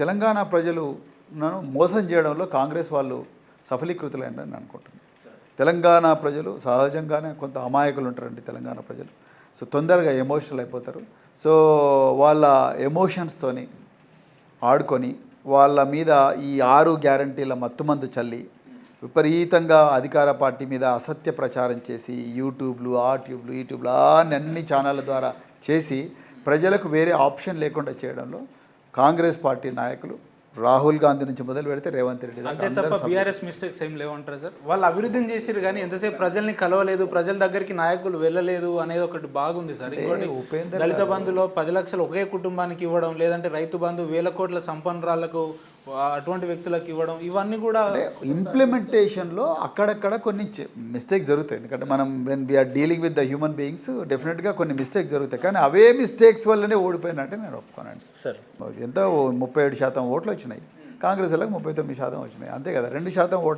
తెలంగాణ ప్రజలు నన్ను మోసం చేయడంలో కాంగ్రెస్ వాళ్ళు సఫలీకృతులైనని అనుకుంటున్నాను. తెలంగాణ ప్రజలు సహజంగానే కొంత అమాయకులు ఉంటారండి తెలంగాణ ప్రజలు. సో తొందరగా ఎమోషనల్ అయిపోతారు. సో వాళ్ళ ఎమోషన్స్తోని ఆడుకొని వాళ్ళ మీద ఈ 6 గ్యారంటీల మత్తుమందు చల్లి విపరీతంగా అధికార పార్టీ మీద అసత్య ప్రచారం చేసి యూట్యూబ్లు ఈ ట్యూబ్లు అన్ని ఛానళ్ళ ద్వారా చేసి ప్రజలకు వేరే ఆప్షన్ లేకుండా చేయడంలో కాంగ్రెస్ పార్టీ నాయకులు రాహుల్ గాంధీ నుంచి మొదలు పెడితే రేవంత్ రెడ్డి అంతే తప్ప బీఆర్ఎస్ మిస్టేక్స్ ఏం లేవంటారు సార్. వాళ్ళు అభివృద్ధిని చేసిరు కానీ ఎంతసేపు ప్రజల్ని కలవలేదు, ప్రజల దగ్గరికి నాయకులు వెళ్ళలేదు అనేది ఒకటి బాగుంది సార్. ఇంకోటి దళిత బంధులో 10 లక్షలు ఒకే కుటుంబానికి ఇవ్వడం, లేదంటే రైతు బంధు 1000 కోట్ల సంపన్నురాళ్లకు అటువంటి వ్యక్తులకు ఇవ్వడం, ఇవన్నీ కూడా ఇంప్లిమెంటేషన్లో అక్కడక్కడ కొన్ని మిస్టేక్స్ జరుగుతాయి. ఎందుకంటే మనం when we are dealing with the human beings డెఫినెట్గా కొన్ని మిస్టేక్స్ జరుగుతాయి. కానీ అవే మిస్టేక్స్ వల్లనే ఓడిపోయినట్టే నేను ఒప్పుకోనండి సార్. ఎంత 37% ఓట్లు వచ్చినాయి, కాంగ్రెస్ వాళ్ళకి 39% వచ్చినాయి, అంతే కదా. 2% ఓట్లు